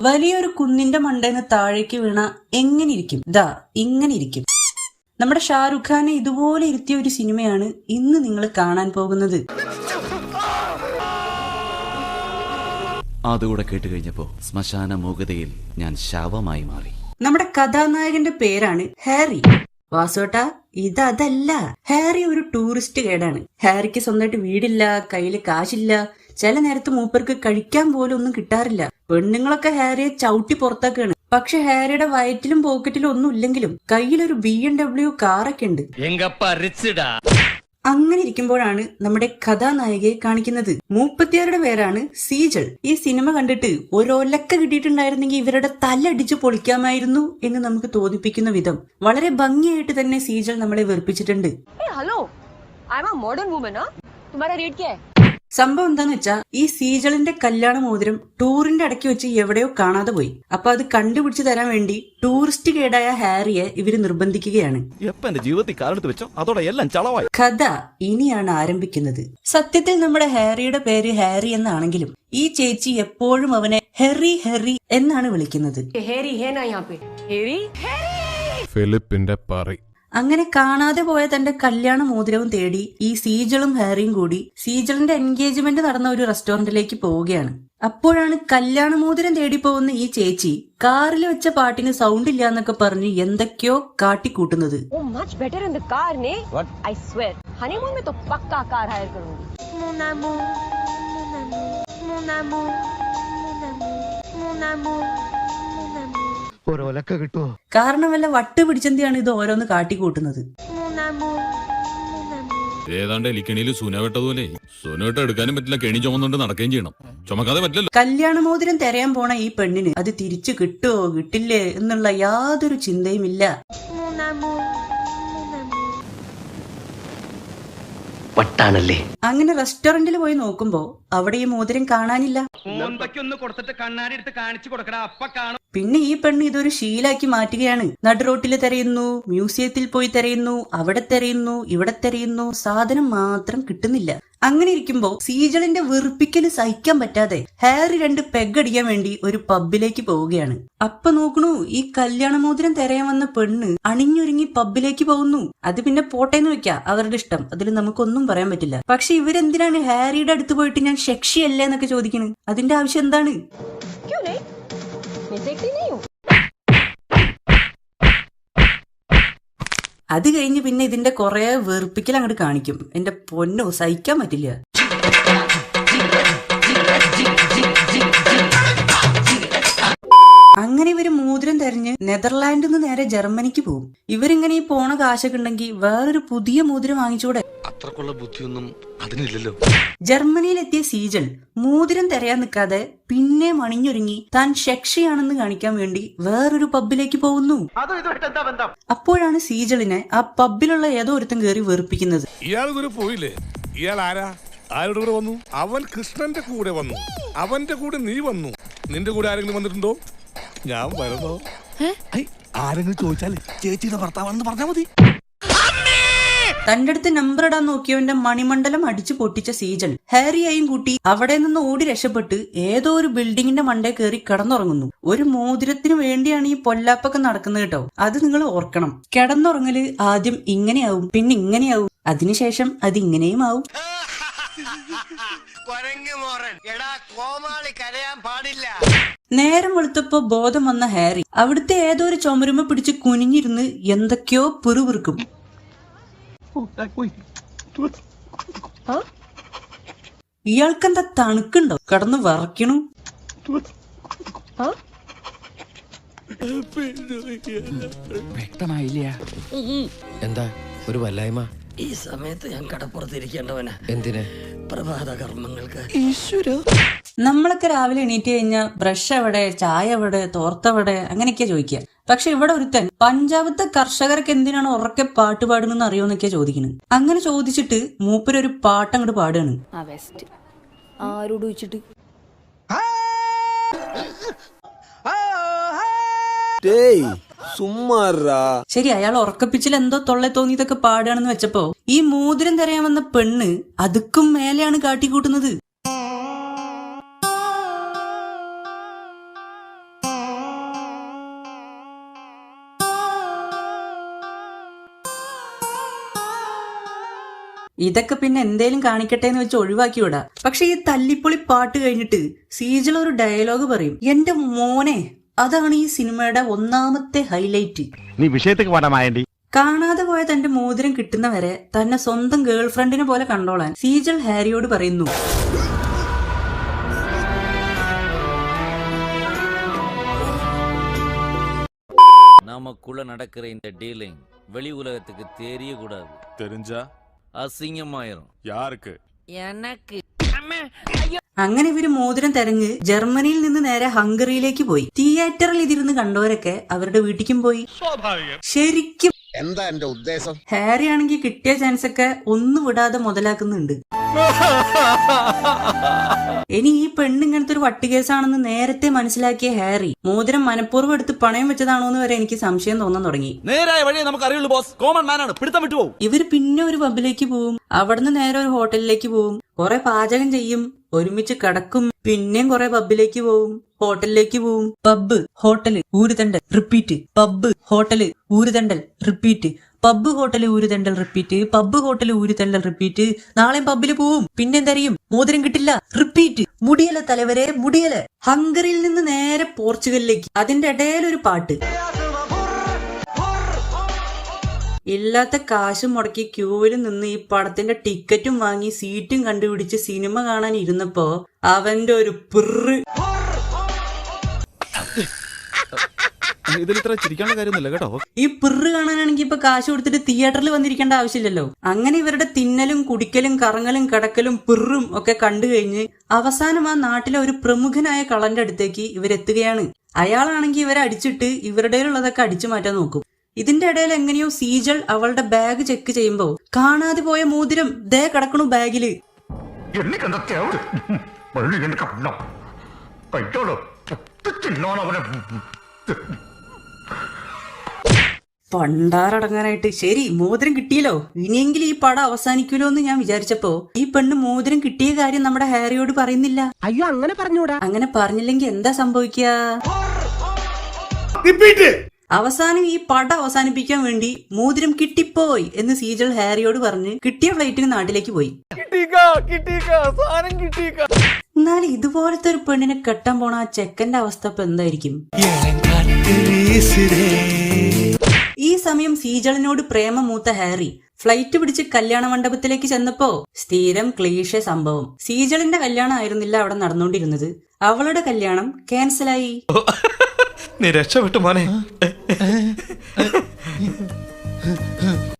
വലിയൊരു കുന്നിന്റെ മണ്ടേന്ന് താഴേക്ക് വീണ എങ്ങനെ ഇരിക്കും? ദാ ഇങ്ങനെ ഇരിക്കും. നമ്മുടെ ഷാറുഖ് ഖാനെ ഇതുപോലെ ഇരുത്തിയ ഒരു സിനിമയാണ് ഇന്ന് നിങ്ങൾ കാണാൻ പോകുന്നത്. അതുകൂടെ കേട്ടുകഴിഞ്ഞപ്പോ ശ്മശാന മൂകതയിൽ ഞാൻ ശവമായി മാറി. നമ്മുടെ കഥാനായകന്റെ പേരാണ് ഹാരി. വാസുവേട്ടാ, ഇതല്ല. ഹാരി ഒരു ടൂറിസ്റ്റ് ഗൈഡാണ്. ഹാരിക്ക് സ്വന്തമായിട്ട് വീടില്ല, കയ്യില് കാശില്ല, ചില നേരത്ത് മൂപ്പർക്ക് കഴിക്കാൻ പോലും ഒന്നും കിട്ടാറില്ല. പെണ്ണുങ്ങളൊക്കെ ഹാരിയെ ചവിട്ടി പുറത്താക്കാണ്. പക്ഷെ ഹാരിയുടെ വയറ്റിലും പോക്കറ്റിലും ഒന്നും ഇല്ലെങ്കിലും കയ്യിലൊരു BMW കാറൊക്കെ ഉണ്ട്. അങ്ങനെ ഇരിക്കുമ്പോഴാണ് നമ്മുടെ കഥാനായികയെ കാണിക്കുന്നത്. 36 പേരാണ് സീജൾ. ഈ സിനിമ കണ്ടിട്ട് ഒരൊലക്ക കിട്ടിയിട്ടുണ്ടായിരുന്നെങ്കിൽ ഇവരുടെ തലടിച്ച് പൊളിക്കാമായിരുന്നു എന്ന് നമുക്ക് തോന്നിപ്പിക്കുന്ന വിധം വളരെ ഭംഗിയായിട്ട് തന്നെ സീജൾ നമ്മളെ വെറുപ്പിച്ചിട്ടുണ്ട്. സംഭവം എന്താന്ന് വെച്ചാ, ഈ സീജളിന്റെ കല്യാണ മോതിരം ടൂറിന്റെ ഇടയ്ക്ക് വെച്ച് എവിടെയോ കാണാതെ പോയി. അപ്പൊ അത് കണ്ടുപിടിച്ചു തരാൻ വേണ്ടി ടൂറിസ്റ്റ് ഗൈഡായ ഹാരിയെ ഇവര് നിർബന്ധിക്കുകയാണ്. കഥ ഇനിയാണ് ആരംഭിക്കുന്നത്. സത്യത്തിൽ നമ്മുടെ ഹാരിയുടെ പേര് ഹാരി എന്നാണെങ്കിലും ഈ ചേച്ചി എപ്പോഴും അവനെ ഹെറി ഹെറി എന്നാണ് വിളിക്കുന്നത്. ഫിലിപ്പിന്റെ പറ. അങ്ങനെ കാണാതെ പോയ തന്റെ കല്യാണ മോതിരവും തേടി ഈ സീജളും ഹാരിയും കൂടി സീജളിന്റെ എൻഗേജ്മെന്റ് നടന്ന ഒരു റെസ്റ്റോറന്റിലേക്ക് പോവുകയാണ്. അപ്പോഴാണ് കല്യാണ മോതിരം തേടി പോകുന്ന ഈ ചേച്ചി കാറിൽ വെച്ച പാട്ടിന് സൗണ്ട് ഇല്ല എന്നൊക്കെ പറഞ്ഞ് എന്തൊക്കെയോ കാട്ടിക്കൂട്ടുന്നത്. കാരണം വല്ല വട്ട് പിടിച്ചെന്തിയാണ് ഇത് ഓരോന്ന് കാട്ടിക്കൂട്ടുന്നത്. ഏതാണ്ട് എലിക്കണിയിൽ സുനവെട്ടതുപോലെ സുനവെട്ട എടുക്കാനും പറ്റില്ല, കെണി ചുമന്നുകൊണ്ട് നടക്കുകയും ചെയ്യണം, ചുമക്കാതെ പറ്റില്ല. കല്യാണ മോതിരം തിരയാൻ പോണ ഈ പെണ്ണിന് അത് തിരിച്ചു കിട്ടുവോ കിട്ടില്ലേ എന്നുള്ള യാതൊരു ചിന്തയും ഇല്ല. അങ്ങനെ റെസ്റ്റോറന്റിൽ പോയി നോക്കുമ്പോ അവിടെ ഈ മോതിരം കാണാനില്ല. പിന്നെ ഈ പെണ്ണ് ഇതൊരു ശീലാക്കി മാറ്റുകയാണ്. നടുറോട്ടില് തിരയുന്നു, മ്യൂസിയത്തിൽ പോയി തിരയുന്നു, അവിടെ തിരയുന്നു, ഇവിടെ തിരയുന്നു, സാധനം മാത്രം കിട്ടുന്നില്ല. അങ്ങനെ ഇരിക്കുമ്പോ സീജളിന്റെ വെറുപ്പിക്കല് സഹിക്കാൻ പറ്റാതെ ഹാരി 2 പെഗ് അടിക്കാൻ വേണ്ടി ഒരു പബ്ബിലേക്ക് പോവുകയാണ്. അപ്പൊ നോക്കണു, ഈ കല്യാണ മോതിരം തിരയാൻ വന്ന പെണ്ണ് അണിഞ്ഞൊരുങ്ങി പബ്ബിലേക്ക് പോകുന്നു. അത് പിന്നെ പോട്ടേന്ന് വെക്കാം, അവരുടെ ഇഷ്ടം, അതിൽ നമുക്കൊന്നും പറയാൻ പറ്റില്ല. പക്ഷെ ഇവരെന്തിനാണ് ഹാരിയുടെ അടുത്ത് പോയിട്ട് ഞാൻ സെക്ഷിയല്ലേ എന്നൊക്കെ ചോദിക്കണ്? അതിന്റെ ആവശ്യം എന്താണ്? അത് കഴിഞ്ഞ് പിന്നെ ഇതിന്റെ കുറെ വെറുപ്പിക്കൽ അങ്ങോട്ട് കാണിക്കും. എന്റെ പൊന്നോ, സഹിക്കാൻ പറ്റില്ല. അങ്ങനെ ഇവര് മോതിരം തെരഞ്ഞ് നെതർലാൻഡിൽ നിന്ന് നേരെ ജർമ്മനിക്ക് പോകും. ഇവരിങ്ങനെ ഈ പോണ കാശൊക്കെ ഉണ്ടെങ്കിൽ വേറൊരു പുതിയ മോതിരം വാങ്ങിച്ചൂടെ? അത്രക്കുള്ള ബുദ്ധിയൊന്നും അതിനില്ലല്ലോ. ജർമ്മനിയിലെത്തിയ സീജൾ മോതിരം തിരയാൻ നിൽക്കാതെ പിന്നെ മണിഞ്ഞൊരുങ്ങി താൻ സെക്ഷിയാണെന്ന് കാണിക്കാൻ വേണ്ടി വേറൊരു പബ്ബിലേക്ക് പോകുന്നു. അപ്പോഴാണ് സീജളിനെ ആ പബ്ബിലുള്ള ഏതോ ഒരുത്തൻ കയറി വെറുപ്പിക്കുന്നത്. ഇയാൾ പോയില്ലേ? ഇയാൾ ആരാ? ആരുടെ കൂടെ വന്നു? അവൻ കൃഷ്ണന്റെ കൂടെ വന്നു. അവന്റെ കൂടെ നീ വന്നു. നിന്റെ കൂടെ ആരെങ്കിലും വന്നിട്ടുണ്ടോ? ഞാൻ വരുന്നോ? ആരെങ്കിലും ചോദിച്ചാൽ ചേച്ചിയുടെ ഭർത്താവാണെന്ന് പറഞ്ഞാൽ മതി. തന്റെ അടുത്ത് നമ്പർ ഇടാൻ നോക്കിയവന്റെ മണിമണ്ഡലം അടിച്ചു പൊട്ടിച്ച സീജൾ ഹാരിയെയും കൂട്ടി അവിടെ നിന്ന് ഓടി രക്ഷപ്പെട്ട് ഏതോ ഒരു ബിൽഡിങ്ങിന്റെ മണ്ടേ കയറി കിടന്നുറങ്ങുന്നു. ഒരു മോതിരത്തിന് വേണ്ടിയാണ് ഈ പൊല്ലാപ്പൊക്കെ നടക്കുന്നത് കേട്ടോ. അത് നിങ്ങൾ ഓർക്കണം. കിടന്നുറങ്ങല് ആദ്യം ഇങ്ങനെയാവും, പിന്നെ ഇങ്ങനെയാവും, അതിനുശേഷം അത് ഇങ്ങനെയും ആവും. നേരം വെളുത്തപ്പോ ബോധം വന്ന ഹാരി അവിടുത്തെ ഏതോ ഒരു ചുമരുമ പിടിച്ച് കുനിഞ്ഞിരുന്ന് എന്തൊക്കെയോ പിറുപിറുക്കും. ഇയാൾക്കെന്താ തണുക്കുണ്ടോ? കടന്ന് വിറയ്ക്കണു. വ്യക്തമായില്ല. എന്താ ഒരു വല്ലായ്മ? ഈ സമയത്ത് ഞാൻ കടപ്പുറത്തിരിക്കേണ്ടവനാ. എന്തിന്? പ്രഭാത കർമ്മങ്ങൾക്ക്. നമ്മളൊക്കെ രാവിലെ എണീറ്റ് കഴിഞ്ഞാൽ ബ്രഷ് എവിടെ, ചായ എവിടെ, തോർത്തെവിടെ, അങ്ങനെയൊക്കെയാ ചോദിക്കുക. പക്ഷെ ഇവിടെ ഒരുത്തൻ പഞ്ചാബത്തെ കർഷകർക്ക് എന്തിനാണ് ഉറക്കെ പാട്ട് പാടുന്നെന്ന് അറിയോന്നൊക്കെയാ ചോദിക്കുന്നത്. അങ്ങനെ ചോദിച്ചിട്ട് മൂപ്പരൊരു പാട്ട് അങ്ങോട്ട് പാടുകയാണ്. ആരോട് ചോദിച്ചിട്ട്? ശരി, അയാൾ ഉറക്കപ്പിച്ചിൽ എന്തോ തൊള്ളെ തോന്നിയതൊക്കെ പാടുകയാണെന്ന് വെച്ചപ്പോ ഈ മോതിരം തിരയാൻ വന്ന പെണ്ണ് അതുക്കും മേലെയാണ് കാട്ടിക്കൂട്ടുന്നത്. ഇതൊക്കെ പിന്നെ എന്തേലും കാണിക്കട്ടെ എന്ന് വെച്ച് ഒഴിവാക്കി വിടാം. പക്ഷെ ഈ തല്ലിപ്പൊളി പാട്ട് കഴിഞ്ഞിട്ട് സീജൽ ഒരു ഡയലോഗ് പറയും. എന്റെ മോനെ, അതാണ് ഈ സിനിമയുടെ ഒന്നാമത്തെ ഹൈലൈറ്റ്. നീ വിഷയത്തേക്ക് പാടാമായണ്ടി. കാണാതെ പോയ തന്റെ മോതിരം കിട്ടുന്നവരെ തന്നെ സ്വന്തം ഗേൾഫ്രണ്ടിനെ പോലെ കണ്ടോളാൻ സീജൽ ഹാരിയോട് പറയുന്നു. நமக்குள்ள நடக்கிற இந்த டீலிங் வெளி உலகத்துக்கு தெரியக்கூடாது. தெரிஞ்சா அசிங்கமாயிரும். யாருக்கு? எனக்கு. അങ്ങനെ ഇവര് മോതിരം തെരഞ്ഞ് ജർമ്മനിയിൽ നിന്ന് നേരെ ഹംഗറിയിലേക്ക് പോയി. തിയേറ്ററിൽ ഇതിരുന്ന് കണ്ടവരൊക്കെ അവരുടെ വീട്ടിലും പോയി. ശരിക്കും എന്താ എന്റെ ഉദ്ദേശം? ഹാരി ആണെങ്കിൽ കിട്ടിയ ചാൻസ് ഒക്കെ ഒന്നും വിടാതെ മുതലാക്കുന്നുണ്ട്. ഇനി ഈ പെണ്ണ് ഇങ്ങനത്തെ ഒരു വട്ടുകേസാണെന്ന് നേരത്തെ മനസ്സിലാക്കിയ ഹാരി മോതിരം മനഃപൂർവ്വം എടുത്ത് പണയം വെച്ചതാണോ എന്ന് വരെ എനിക്ക് സംശയം തോന്നാൻ തുടങ്ങി. നേരായ വഴിയെ നമുക്ക് അറിയുള്ളൂ ബോസ്. കോമൺ മാനാണ്, പിടുത്തം വിട്ടുപോകും. ഇവര് പിന്നെ ഒരു പബ്ബിലേക്ക് പോവും. അവിടുന്ന് നേരെ ഒരു ഹോട്ടലിലേക്ക് പോവും. കുറെ പാചകം ചെയ്യും, ഒരുമിച്ച് കിടക്കും, പിന്നെയും കുറെ പബ്ബിലേക്ക് പോവും, ഹോട്ടലിലേക്ക് പോവും. പബ്ബ്, ഹോട്ടല്, ഊരുതണ്ടൽ, റിപ്പീറ്റ്. പബ്ബ്, ഹോട്ടല്, ഊരുതണ്ടൽ, റിപ്പീറ്റ്. പബ്ബ്, ഹോട്ടല്, ഊരുതണ്ടൽ, റിപ്പീറ്റ്. പബ്ബ്, ഹോട്ടല്, ഊരുതണ്ടൽ, റിപ്പീറ്റ്. നാളെയും പബ്ബില് പോവും. പിന്നെന്തറിയും? മോതിരം കിട്ടില്ല, റിപ്പീറ്റ്. മുടിയല തലവരെ, മുടിയല. ഹംഗറിയിൽ നിന്ന് നേരെ പോർച്ചുഗലിലേക്ക്. അതിന്റെ ഇടയിലൊരു പാട്ട്. ഇല്ലാത്ത കാശും മുടക്കി ക്യൂവിൽ നിന്ന് ഈ പടത്തിന്റെ ടിക്കറ്റും വാങ്ങി സീറ്റും കണ്ടുപിടിച്ച് സിനിമ കാണാൻ ഇരുന്നപ്പോ അവന്റെ ഒരു പിറ്. ഇതിൽ ഇത്ര ചിരിക്കാനുള്ള കാര്യമൊന്നുമില്ല കേട്ടോ. ഈ പിറ് കാണാനാണെങ്കിൽ ഇപ്പൊ കാശ് കൊടുത്തിട്ട് തിയേറ്ററിൽ വന്നിരിക്കേണ്ട ആവശ്യമില്ലല്ലോ. അങ്ങനെ ഇവരുടെ തിന്നലും കുടിക്കലും കറങ്ങലും കിടക്കലും പിറും ഒക്കെ കണ്ടു കഴിഞ്ഞ് അവസാനം ആ നാട്ടിലെ ഒരു പ്രമുഖനായ കള്ളന്റെ അടുത്തേക്ക് ഇവരെത്തുകയാണ്. അയാളാണെങ്കിൽ ഇവരെ അടിച്ചിട്ട് ഇവരുടെയിലുള്ളതൊക്കെ അടിച്ചു മാറ്റാൻ നോക്കും. ഇതിന്റെ ഇടയിൽ എങ്ങനെയോ സീജൽ അവളുടെ ബാഗ് ചെക്ക് ചെയ്യുമ്പോ കാണാതെ പോയ മോതിരം ദേ കിടക്കണു ബാഗില്. പണ്ടാറടങ്ങാനായിട്ട്. ശരി, മോതിരം കിട്ടിയല്ലോ, ഇനിയെങ്കിലും ഈ പടം അവസാനിക്കുമല്ലോ എന്ന് ഞാൻ വിചാരിച്ചപ്പോ ഈ പെണ്ണ് മോതിരം കിട്ടിയ കാര്യം നമ്മുടെ ഹാരിയോട് പറയുന്നില്ല. അയ്യോ, അങ്ങനെ പറഞ്ഞൂടാ. അങ്ങനെ പറഞ്ഞില്ലെങ്കിൽ എന്താ സംഭവിക്കുക? അവസാനം ഈ പടം അവസാനിപ്പിക്കാൻ വേണ്ടി മോതിരം കിട്ടിപ്പോയി എന്ന് സീജൽ ഹാരിയോട് പറഞ്ഞ് കിട്ടിയ ഫ്ലൈറ്റിന് നാട്ടിലേക്ക് പോയി. എന്നാൽ ഇതുപോലത്തെ ഒരു പെണ്ണിനെ കെട്ടാൻ പോണ ആ ചെക്കന്റെ അവസ്ഥ ഇപ്പൊ എന്തായിരിക്കും? ഈ സമയം സീജളിനോട് പ്രേമം മൂത്ത ഹാരി ഫ്ലൈറ്റ് പിടിച്ച് കല്യാണ മണ്ഡപത്തിലേക്ക് ചെന്നപ്പോ സ്ഥിരം ക്ലീശ സംഭവം. സീജളിന്റെ കല്യാണം ആയിരുന്നില്ല അവിടെ നടന്നുകൊണ്ടിരുന്നത്. അവളുടെ കല്യാണം ക്യാൻസലായി. നീ രക്ഷപ്പെട്ടു മോനെ.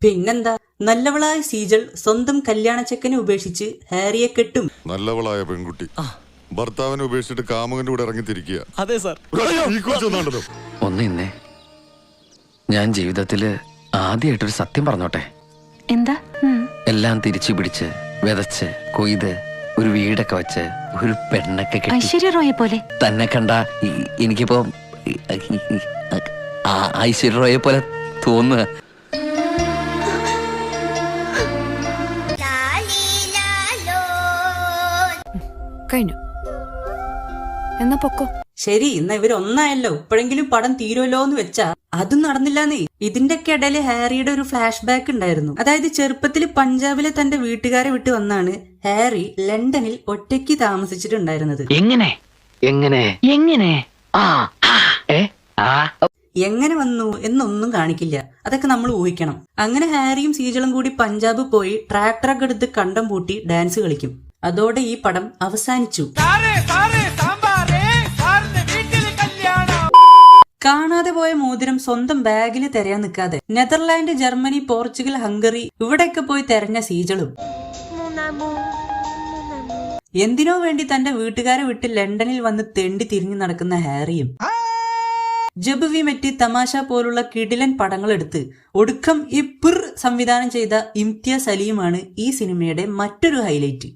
പിന്നെന്താ, നല്ലവളായ സീജൾ സ്വന്തം കല്യാണ ചെക്കനെ ഉപേക്ഷിച്ച് ഹാരിയെ കെട്ടും. നല്ലവളായ പെൺകുട്ടി ഭർത്താവിനെ ഉപേക്ഷിച്ചിട്ട് കാമുകന്റെ കൂടെ ഇറങ്ങി തിരിക്കുക. അതെ സാർ. ഒന്ന് ഇന്നേ, ഞാൻ ജീവിതത്തില് ആദ്യമായിട്ടൊരു സത്യം പറഞ്ഞോട്ടെ. എന്താ? എല്ലാം തിരിച്ചു പിടിച്ച് വിതച്ച് കൊയ്ത് ഒരു വീടൊക്കെ വെച്ച് ഒരു പെണ്ണൊക്കെ കെട്ടി ഐശ്വര്യ റോയെ പോലെ തന്നെ കണ്ട എനിക്കിപ്പോ ഐശ്വര്യ റോയെ പോലെ തോന്നുക. കഴിഞ്ഞു, എന്നാ പൊക്കോ. ശരി, എന്നാ ഇവരൊന്നായല്ലോ, ഇപ്പോഴെങ്കിലും പടം തീരുമല്ലോ എന്ന് വെച്ചാ അതും നടന്നില്ലാന്നേ. ഇതിന്റെയൊക്കെ ഇടയിൽ ഹാരിയുടെ ഒരു ഫ്ലാഷ് ബാക്ക് ഉണ്ടായിരുന്നു. അതായത് ചെറുപ്പത്തിൽ പഞ്ചാബിലെ തന്റെ വീട്ടുകാരെ വിട്ട് വന്നാണ് ഹാരി ലണ്ടനിൽ ഒറ്റയ്ക്ക് താമസിച്ചിട്ടുണ്ടായിരുന്നത്. എങ്ങനെ വന്നു എന്നൊന്നും കാണിക്കില്ല, അതൊക്കെ നമ്മൾ ഊഹിക്കണം. അങ്ങനെ ഹാരിയും സീജളും കൂടി പഞ്ചാബ് പോയി ട്രാക്ടറൊക്കെ എടുത്ത് കണ്ടം പൂട്ടി ഡാൻസ് കളിക്കും. അതോടെ ഈ പടം അവസാനിച്ചു. കാണാതെ പോയ മോതിരം സ്വന്തം ബാഗിൽ തെരയാൻ നിൽക്കാതെ നെതർലാൻഡ്, ജർമ്മനി, പോർച്ചുഗൽ, ഹംഗറി ഇവിടെയൊക്കെ പോയി തെരഞ്ഞ സീജളും എന്തിനോ വേണ്ടി തന്റെ വീട്ടുകാരെ വിട്ട് ലണ്ടനിൽ വന്ന് തെണ്ടി തിരിഞ്ഞു നടക്കുന്ന ഹാരിയും ജബ് വി മെറ്റ്, തമാശ പോലുള്ള കിടിലൻ പടങ്ങൾ എടുത്ത് ഒടുക്കം ഈ പിർ സംവിധാനം ചെയ്ത ഇംതിയാസ് സലീമാണ് ഈ സിനിമയുടെ മറ്റൊരു ഹൈലൈറ്റ്.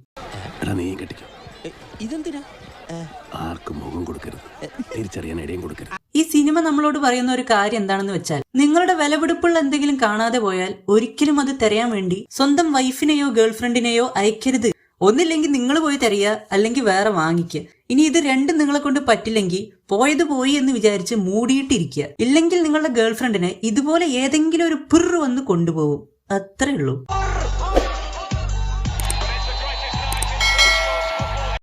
ആർക്കും മുഖം കൊടുക്കരുത്, തിരിച്ചറിയാൻ ഇടയും കൊടുക്കരുത്. ഈ സിനിമ നമ്മളോട് പറയുന്ന ഒരു കാര്യം എന്താണെന്ന് വെച്ചാൽ, നിങ്ങളുടെ വിലപിടിപ്പുള്ള എന്തെങ്കിലും കാണാതെ പോയാൽ ഒരിക്കലും അത് തിരയാൻ വേണ്ടി സ്വന്തം വൈഫിനെയോ ഗേൾഫ്രണ്ടിനെയോ അയക്കരുത്. ഒന്നില്ലെങ്കിൽ നിങ്ങൾ പോയി തിരയുക, അല്ലെങ്കിൽ വേറെ വാങ്ങിക്കുക. ഇനി ഇത് രണ്ടും നിങ്ങളെ കൊണ്ട് പറ്റില്ലെങ്കിൽ പോയത് പോയി എന്ന് വിചാരിച്ച് മൂടിയിട്ടിരിക്കുക. ഇല്ലെങ്കിൽ നിങ്ങളുടെ ഗേൾഫ്രണ്ടിനെ ഇതുപോലെ ഏതെങ്കിലും ഒരു പിർ വന്ന് കൊണ്ടുപോകും. അത്രേ ഉള്ളൂ.